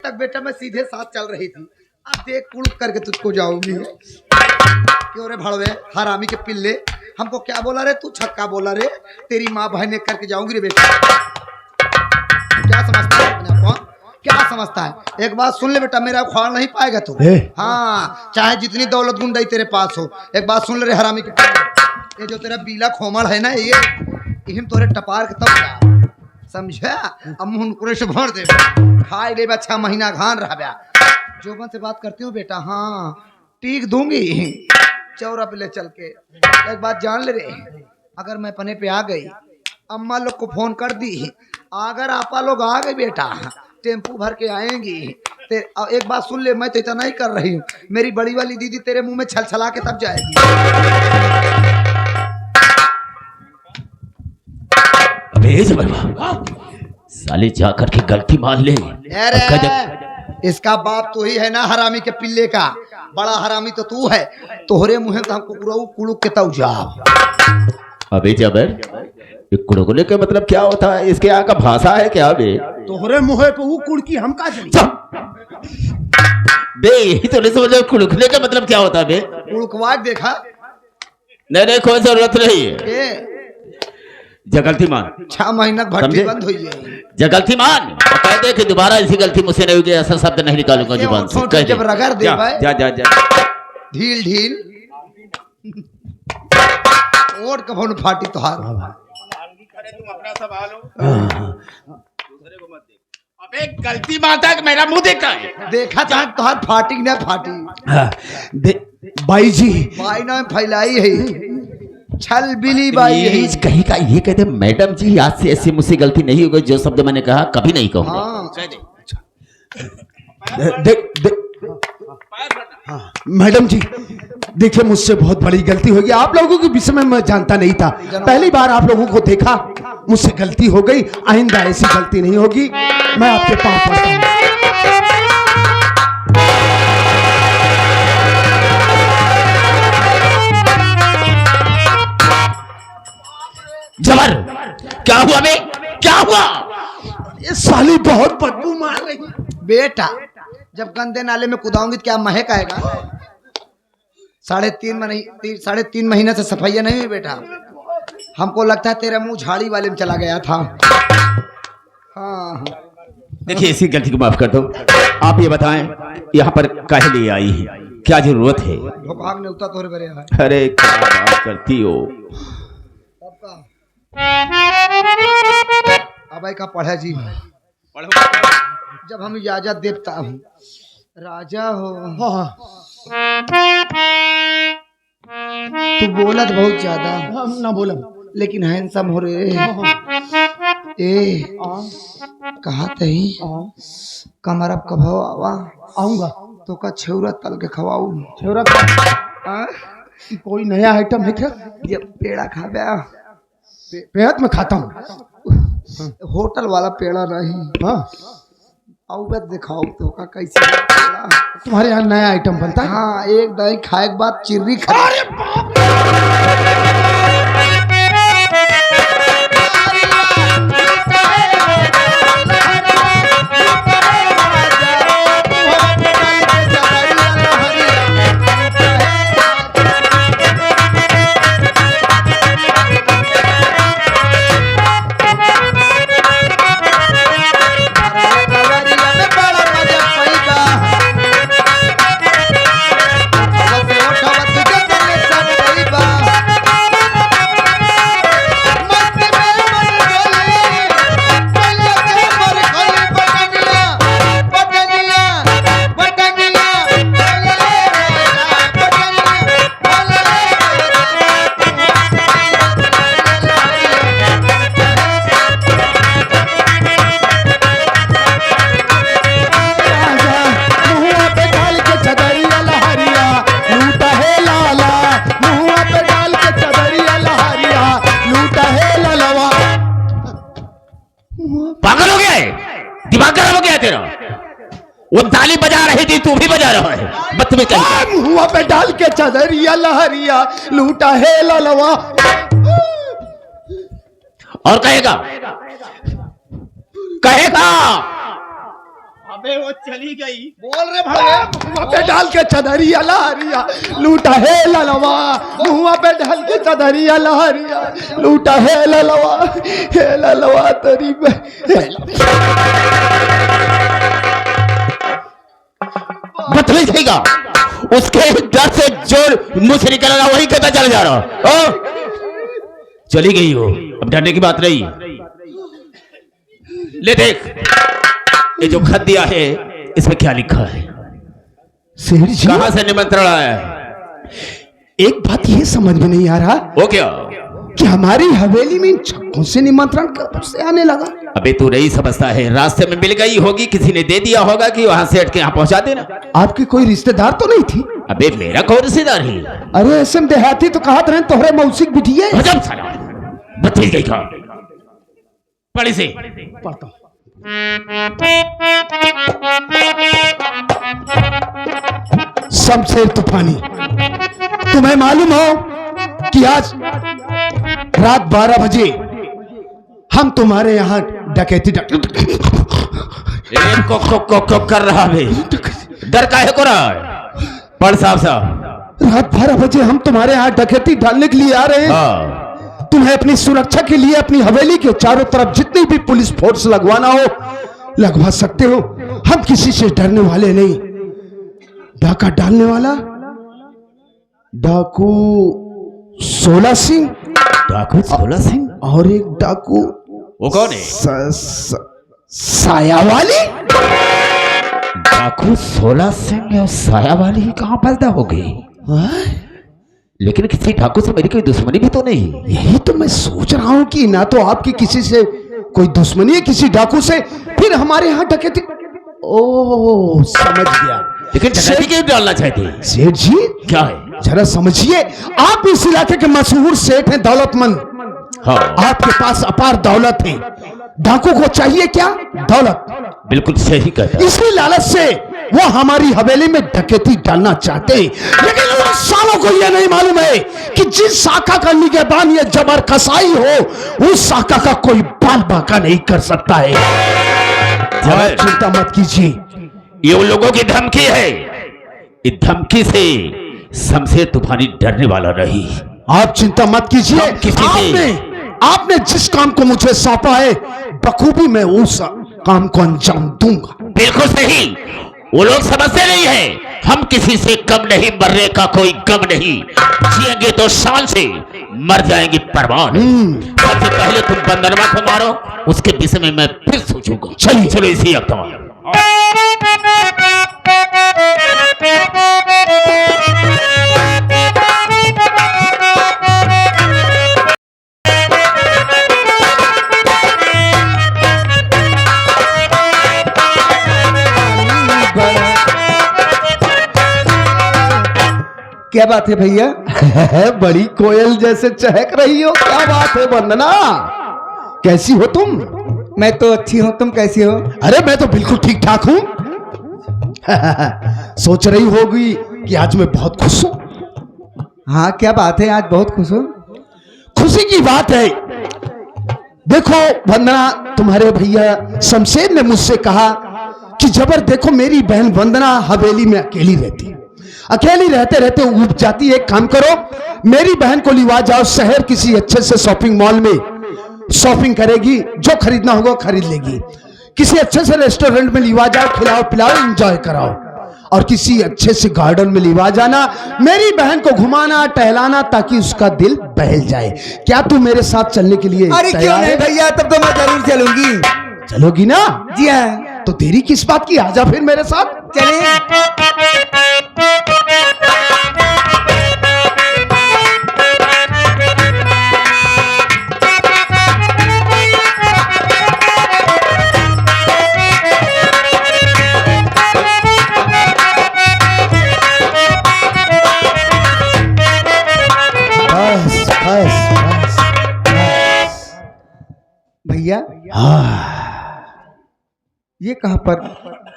तक बेटा मैं सीधे साथ चल रही थी, अब देख कुड़ुक करके तुझको जाऊंगी। क्यों रे भड़वे हरामी के पिल्ले, हमको क्या बोला रे तू, छक्का बोला रे, तेरी माँ बहन करके जाऊंगी रे बेटा। क्या समझता है अपने आप को, क्या समझता है? एक बात सुन ले बेटा, मेरा उखाड़ नहीं पाएगा तू। हाँ, चाहे जितनी दौलत गुंडाई तेरे पास हो, एक बात सुन ले रे हरामी के पिल्ले, ये जो तेरा बीला खोमड़ है ना, ये हिम तोरे टपार के तब समझा। अब मुंह से भर दे खाए ले 6 महीना घान रहा बया। जोबन से बात करती हूँ बेटा, हाँ टीक दूंगी चौरा पे ले चल के। एक बात जान ले रे, अगर मैं पने पे आ गई, अम्मा लोग को फोन कर दी, अगर आपा लोग आ गए बेटा टेम्पू भर के आएंगी। एक बात सुन ले, मैं तो इतना ही कर रही हूँ, मेरी बड़ी वाली दीदी तेरे मुंह में छल छला के तब जाएगी। साले जाकर के गलती मान ले। इसका बाप तो ही है ना हरामी के पिल्ले का, बड़ा हरामी तो तू है। तोहरे मुँह तो हमको कुड़ुक के तऊ जा। अबे जबर, कुड़कुले का मतलब क्या होता है? इसके यहाँ का भाषा है क्या बे? तोहरे मुँह पे वो कुड़की हम का जली बे, यही तो नहीं समझ। कुड़कुले का मतलब क्या होता है बे? कुड़कवा देखा? नहीं कोई जरूरत नहीं है। जगलती मान 6 महीना भट्टी बंद हुई है। जगलती मान कह दे कि दोबारा ऐसी गलती मुझसे नहीं होगी, ऐसा शब्द नहीं निकालूंगा जुबान से। कह जब रगड़ दे भाई, जा जा जा ढील ढील और कभों फाटी तोहार। तुम अपना संभालो, दूसरे को मत देख। अबे गलती बात है कि मेरा मुंह देखा है? देखा चाहे तोहार फाटी न फाटी। बाई जी, बाई ना फैलाई है छल बिली बाई यही कहीं का ये कहते मैडम जी आज से ऐसी मुझसे गलती नहीं होगी, जो शब्द मैंने कहा कभी नहीं कहूँगा। हाँ। हाँ, मैडम जी देखिए, मुझसे बहुत बड़ी गलती होगी। आप लोगों के विषय में मैं जानता नहीं था, पहली बार आप लोगों को देखा, मुझसे गलती हो गई। आइंदा ऐसी गलती नहीं होगी। मैं आपके पाँव पड़ता हूँ। जबर, क्या हुआ बे, क्या हुआ? ये साली बहुत बदबू मार रही बेटा। जब गंदे नाले में कूदाऊंगी तो क्या महक आएगा? 3.5 महीने से सफाइया नहीं हुई बेटा। हमको लगता है तेरा मुंह झाड़ी वाले में चला गया था। हाँ देखिए, इसी गलती को माफ कर दो। आप ये बताएं, यहाँ पर काहे लिए आई है, क्या जरूरत है? भाग ने उता तोरे बरे है। अरे क्या बात करती हो? अब का पढ़ा जी, जब हम इजाजत देता हूँ राजा हो। तू बोलत बहुत ज्यादा, हम ना बोला, लेकिन हैंडसम हो रे। ए कहा तही कमर अब कब आवा? आऊंगा तो का छेउरा तल के खवाऊ। छेवरा कोई नया आइटम है क्या? ये पेड़ा खा गया। पेट में खाता हूँ, होटल वाला पेड़ा नहीं। हाँ आओ दिखाओ तो का कैसे पेड़ा। तुम्हारे यहाँ नया आइटम बनता है? हाँ, एक दही खाए के बाद चिर्री खा। वो ताली बजा रही थी, तू भी बजा रहा है। बदतमीज कहीं मुंह पे डाल के चदरिया लहरिया लूटा है ललवा। और कहेगा कहेगा अबे वो चली गई। बोल रे भड़वे। मुँह पे डाल के चदरिया लहरिया लूटा है ललवा, मुँह पे डाल के चदरिया लहरिया लूटा है ललवा तेरी बदले जाएगा उसके डर से जो मुंह से निकल रहा वही कहता चल जा रहा। ओ चली गई हो, अब डरने की बात नहीं। ले देख ये जो खत दिया है इसमें क्या लिखा है, सेठ जी कहां से निमंत्रण आया है? एक बात ये समझ में नहीं आ रहा वो क्या? कि हमारी हवेली में इन छक्कों से निमंत्रण कब से आने लगा। अबे तू नहीं समझता है, रास्ते में मिल गई होगी, किसी ने दे दिया होगा कि वहां से हट के यहाँ पहुंचा देना। आपकी कोई रिश्तेदार तो नहीं थी? अबे मेरा कौन रिश्तेदार है? अरे ऐसे में देहाती तो कहा रहे तोहरे मौसिक बिटिया। गजब साला बत्तीस गई का पढ़ी से पढ़ता हूं। शमशेर तूफानी, तुम्हें मालूम हो कि आज रात 12 बजे हम तुम्हारे यहाँ डकैती को कर रहा है, डर काहे को रहा है? पढ़ साहब रात 12 बजे हम तुम्हारे यहाँ डकैती डालने के लिए आ रहे हैं। हाँ। तुम्हें अपनी सुरक्षा के लिए अपनी हवेली के चारों तरफ जितनी भी पुलिस फोर्स लगवाना हो लगवा सकते हो, हम किसी से डरने वाले नहीं। डाका डालने वाला डाकू 16 सिंह, डाकू 16 सिंह और एक डाकू वो कौन है? साया वाली। डाकू 16 सिंह और साया वाली कहाँ पैदा हो गई? लेकिन किसी डाकू से मेरी कोई दुश्मनी भी तो नहीं। यही तो मैं सोच रहा हूं कि ना तो आपकी किसी से कोई दुश्मनी है किसी डाकू से, फिर हमारे यहाँ डकैती। ओ समझ गया। लेकिन डकैती क्यों डालना चाहते? सेठ जी क्या है? जरा समझिए, आप इस इलाके के मशहूर सेठ हैं, दौलतमंद। हाँ आपके पास अपार दौलत है। डाकू को चाहिए क्या? दौलत। बिल्कुल सही कहता है। इसी लालच से वो हमारी हवेली में डकैती डालना चाहते हैं, लेकिन उन सालों को यह नहीं मालूम है कि जिस शाखा का निगहबान ये जबर कसाई हो उस शाखा का कोई बाल बाका नहीं कर सकता है। आप चिंता मत कीजिए, ये उन लोगों की धमकी है। इस धमकी से शमशेर तूफानी डरने वाला नहीं। आप चिंता मत कीजिए। किसी से आपने जिस काम को मुझे सौंपा है बखूबी मैं उस काम को अंजाम दूंगा। बिल्कुल सही। वो लोग समझते नहीं है हम किसी से कम नहीं, मरने का कोई गम नहीं। जिएंगे तो शान से, मर जाएंगे परवान। सबसे पहले तुम बंदरवा को मारो, उसके विषय में मैं फिर सोचूंगा। चलिए चलो इसी हफ्ते क्या बात है भैया? बड़ी कोयल जैसे चहक रही हो, क्या बात है वंदना? कैसी हो तुम? मैं तो अच्छी हूँ, तुम कैसी हो? अरे मैं तो बिल्कुल ठीक ठाक हूँ। सोच रही होगी कि आज मैं बहुत खुश हूँ। हाँ क्या बात है, आज बहुत खुश हूँ। खुशी की बात है, देखो वंदना, तुम्हारे भैया शमशेर ने मुझसे कहा कि जबर देखो मेरी बहन वंदना हवेली में अकेली रहती है, अकेली रहते रहते उब जाती है। एक काम करो, मेरी बहन को लिवा जाओ शहर, किसी अच्छे से शॉपिंग मॉल में शॉपिंग करेगी, जो खरीदना होगा खरीद लेगी। किसी अच्छे से रेस्टोरेंट में लिवा जाओ, खिलाओ पिलाओ एंजॉय कराओ, और किसी अच्छे से गार्डन में लिवा जाना, मेरी बहन को घुमाना टहलाना ताकि उसका दिल बहल जाए। क्या तू मेरे साथ चलने के लिए अरे क्यों नहीं भैया, तब तो मैं जरूर चलूंगी। चलोगी ना? जी हाँ। तो देरी किस बात की, आजा फिर मेरे साथ। चलिए। बस बस बस भैया ये कहाँ पर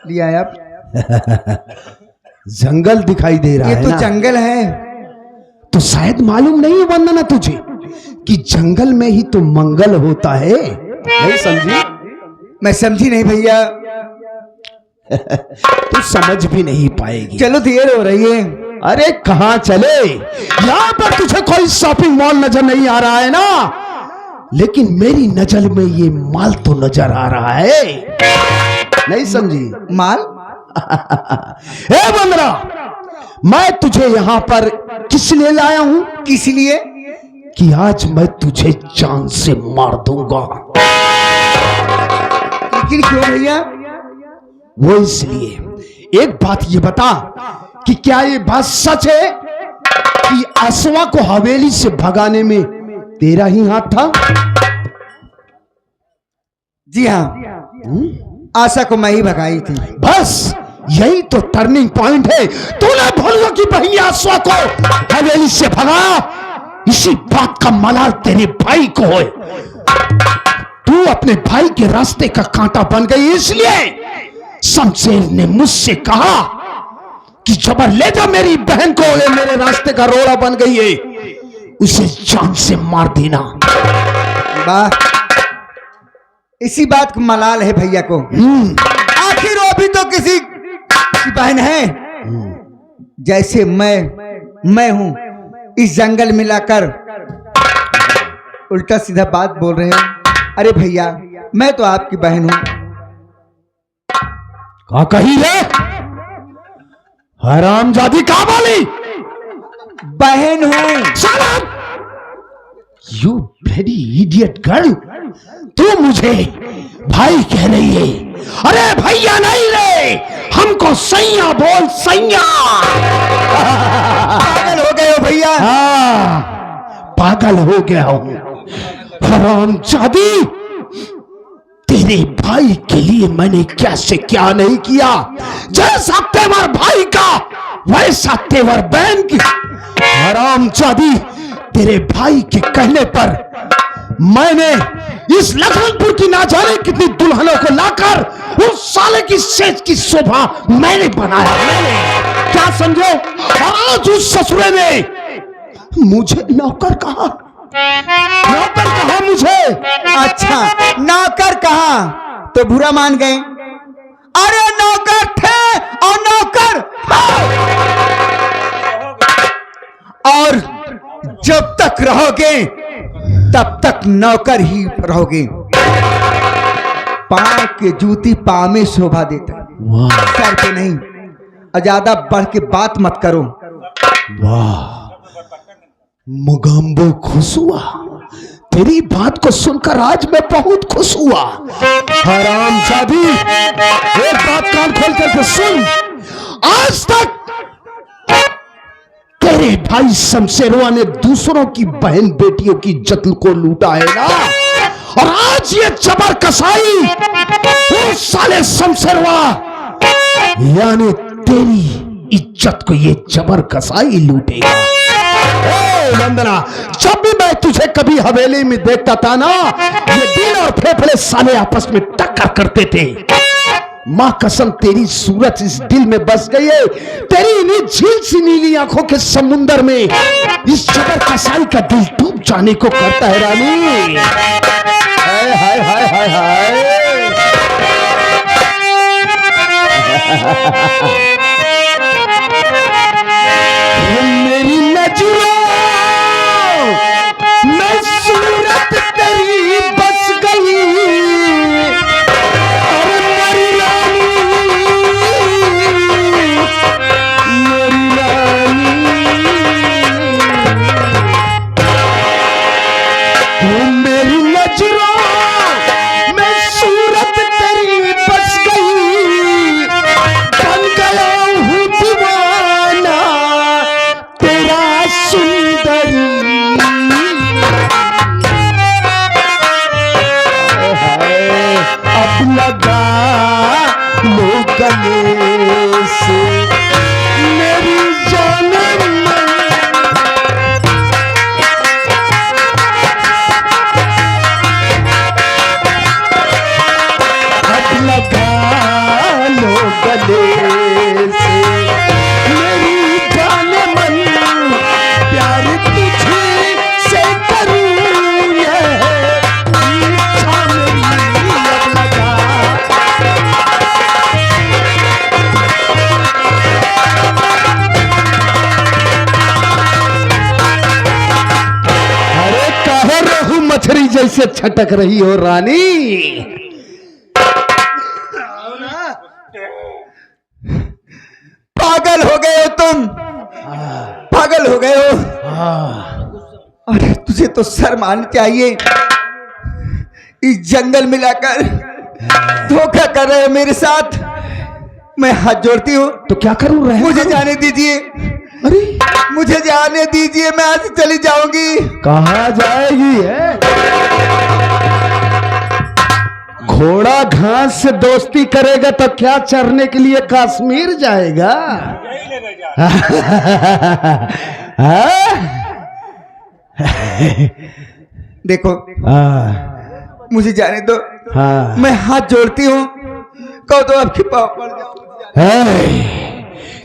लिया है आप? जंगल दिखाई दे रहा ये है तो ना? जंगल है। तो शायद मालूम नहीं है वंदना तुझे कि जंगल में ही तो मंगल होता है। नहीं समझी? मैं समझी नहीं भैया। तू समझ भी नहीं पाएगी। चलो देर हो रही है। अरे कहां चले, यहां पर तुझे कोई शॉपिंग मॉल नजर नहीं आ रहा है ना, लेकिन मेरी नजर में ये माल तो नजर आ रहा है, नहीं समझी? माल? ए बंदरा, मैं तुझे यहां पर किस लिए लाया हूं? किस लिए? कि आज मैं तुझे जान से मार दूंगा। लेकिन क्यों भैया? वो इसलिए, एक बात ये बता कि क्या ये बात सच है कि अश्वा को हवेली से भगाने में तेरा ही हाथ था? जी हाँ, आशा को मैं ही भगाई थी। बस यही तो टर्निंग पॉइंट है। तूने भूल कि बहन अश्वा को हवेली से भगा, इसी बात का मलाल तेरे भाई को है। तू अपने भाई के रास्ते का कांटा बन गई, इसलिए शमशेर ने मुझसे कहा कि जबर ले जा मेरी बहन को, ये मेरे रास्ते का रोड़ा बन गई है, उसे जान से मार देना। वाह, इसी बात का मलाल है भैया को। आखिर वो भी तो किसी की बहन है, जैसे मैं हूं इस जंगल में लाकर उल्टा सीधा बात बोल रहे हैं। अरे भैया, मैं तो आपकी बहन हूं। कहा कही रे हरामजादी, कहा बोली? बहन हूं। यू ब्लडी इडियट गर्ल, तू मुझे भाई कह रही है? अरे भैया नहीं रे, हमको सैया बोल, सैया। पागल हो गए हो भैया? हाँ, पागल हो गया हूं। हरामजादी, तेरे भाई के लिए मैंने क्या से क्या नहीं किया। जैसा तेवर भाई का वैसा तेवर बहन की। हरामजादी, तेरे भाई के कहने पर मैंने इस लखनपुर की ना जाने कितनी दुल्हनों को लाकर उस साले की सेज की शोभा मैंने बनाया। मैंने क्या समझो? आज उस ससुरे ने मुझे नौकर कहा, नौकर कहा मुझे। अच्छा, नौकर कहा तो बुरा मान गए? अरे नौकर थे और नौकर और जब तक रहोगे तब तक नौकर ही रहोगे। पांव के जूती पांव में शोभा देता है, सर पे नहीं। और ज्यादा बढ़ के बात मत करो। वाह, मुगाम्बो खुश हुआ, तेरी बात को सुनकर आज मैं बहुत खुश हुआ। हरामजादी, एक बात कान खोल करके सुन। आज तक तेरे भाई शमशेरवा ने दूसरों की बहन बेटियों की इज्जत को लूटा है ना, और आज ये जबर कसाई वो साले शमशेरवा यानी तेरी इज्जत को ये जबर कसाई लूटेगा। वंदना, जब भी मैं तुझे कभी हवेली में देखता था ना, ये दिल और फेफड़े साले आपस में टक्कर करते थे। मां कसम, तेरी सूरत इस दिल में बस गई है। तेरी इन्हीं झील सी नीली आंखों के समुंदर में इस जबर कसाई का दिल डूब जाने को करता है रानी। हाय हाय हाय हाय हाय। मेरी नजरों में सूरत तेरी बस गई, और मेरी रानी, मेरी रानी, मेरी नजरों में सूरत तेरी बस गई, बन गया हूँ दीवाना तेरा सुंदरी। अब लगा लो गले से मेरी जानम में, अब लगा लो गले से मेरी जानम में, प्यार तुझे से करूं ये इच्छा मेरी। अब लगा कैसे छटक रही हो रानी? पागल हो गए हो तुम, पागल हो गए हो। अरे तुझे तो शर्म आनी चाहिए। इस जंगल में लाकर धोखा कर रहे हो मेरे साथ। मैं हाथ जोड़ती हूँ। तो क्या करूं? रहे मुझे जाने दीजिए। अरे मुझे जाने दीजिए, मैं आज चली जाऊंगी। कहाँ जाएगी है? घोड़ा घास से दोस्ती करेगा तो क्या चरने के लिए कश्मीर जाएगा? देखो मुझे जाने दो। हाँ। मैं हाथ जोड़ती हूँ, कहो तो आपके पाँव पड़ जाऊं।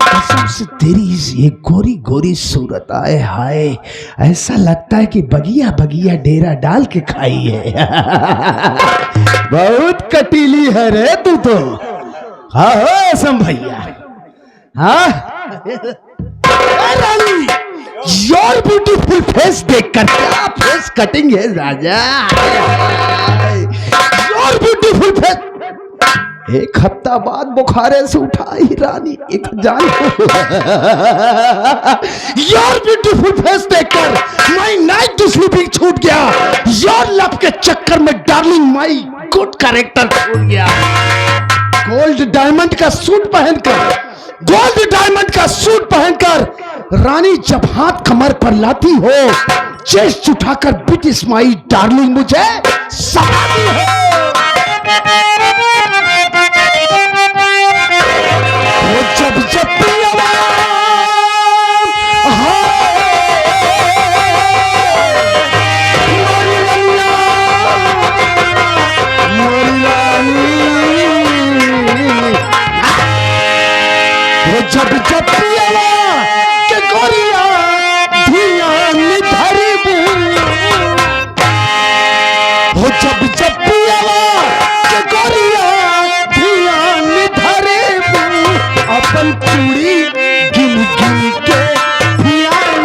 कसम से तेरी ये गोरी गोरी सूरत, आए हाय, ऐसा लगता है कि बगिया बगिया डेरा डाल के खाई है। बहुत कटीली है रे तू तो। हाँ हो सम भैया। हाँ रानी, योर ब्यूटीफुल फेस देखकर, क्या फेस कटिंग है राजा। Your beautiful face. एक हफ्ता बाद बुखारे से उठाई रानी एक जान। योर ब्यूटीफुल फेस देखकर माय नाइट स्लीपिंग छूट गया। योर लव के चक्कर में डार्लिंग माय गुड कैरेक्टर छूट गया। गोल्ड डायमंड का सूट पहनकर, गोल्ड डायमंड का सूट पहनकर रानी जब हाथ कमर पर लाती हो, चेस्ट उठाकर ब्रिटिश माई डार्लिंग मुझे समाती हो। जब जब जब जब पियावा के गोरिया धियान धरबू, हो जब जब पियावा के गोरिया धियान धरबू, अपन चूड़ी गिन गिन के धियान।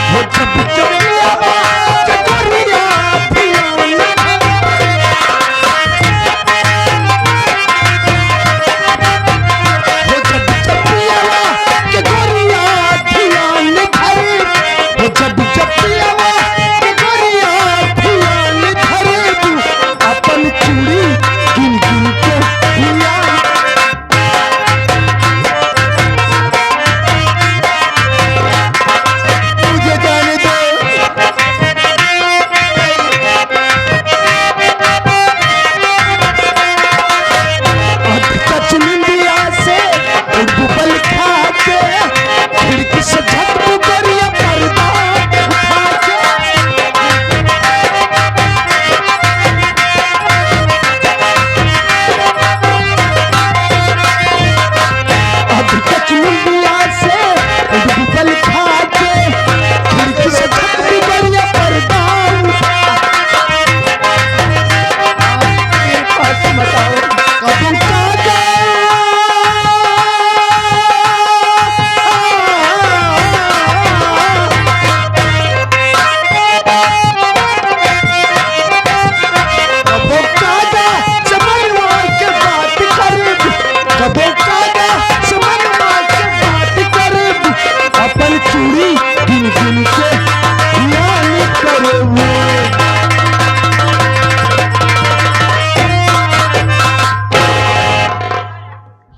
हो जब जब पियावा के गोरिया धियान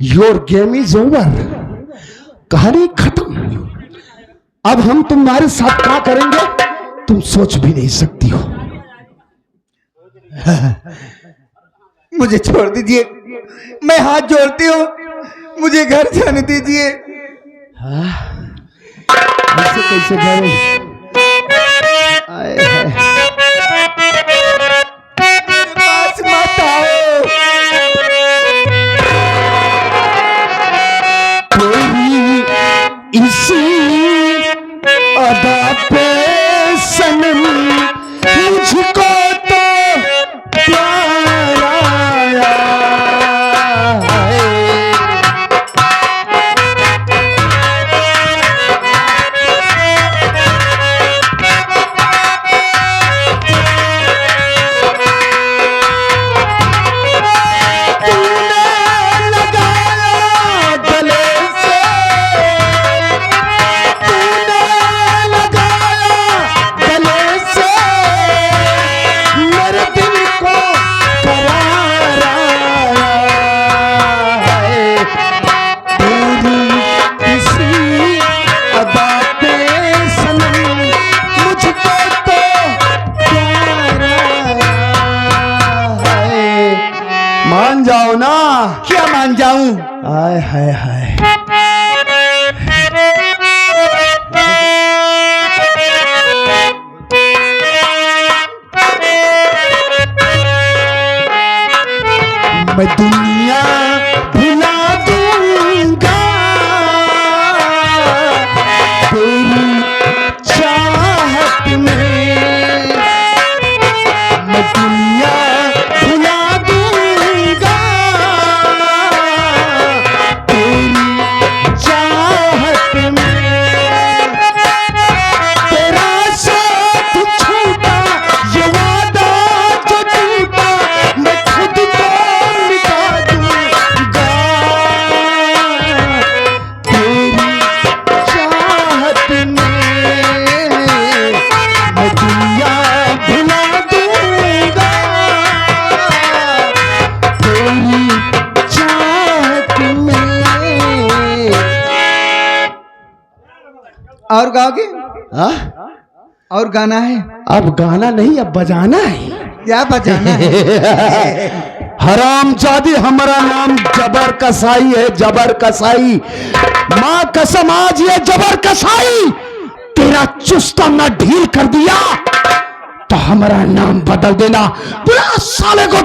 योर गेम इज ओवर। कहानी खत्म। अब हम तुम्हारे साथ क्या करेंगे तुम सोच भी नहीं सकती हो। मुझे छोड़ दीजिए, मैं हाथ जोड़ती हूँ, मुझे घर जाने दीजिए। ऐसे कैसे करें? आए हाय। पास मत आओ। कोई इसी अदा पे सनम मुझको तो प्यार आया है। मान जाओ ना। क्या मान जाऊं? आय हाय हाय। मैं दुनिया भुला दूंगा तेरी चाहत में। मैं दुनिया भुला दूंगा तेरी चाहत में। तेरा साथ छूटा ये वादा जो टूटा, मैं खुद को मिटा दूंगा तेरी चाहत में। मैं दुनिया भुला दूंगा तेरी चाहत में। और गाओगे? हाँ? और गाना है? अब गाना नहीं, अब बजाना है। क्या बजाना है? हरामजादी, हमारा नाम जबर कसाई है, जबर कसाई। माँ कसम, आज ये जबर कसाई तेरा चुस्ता ना ढील कर दिया तो हमारा नाम बदल देना। बुला साले को।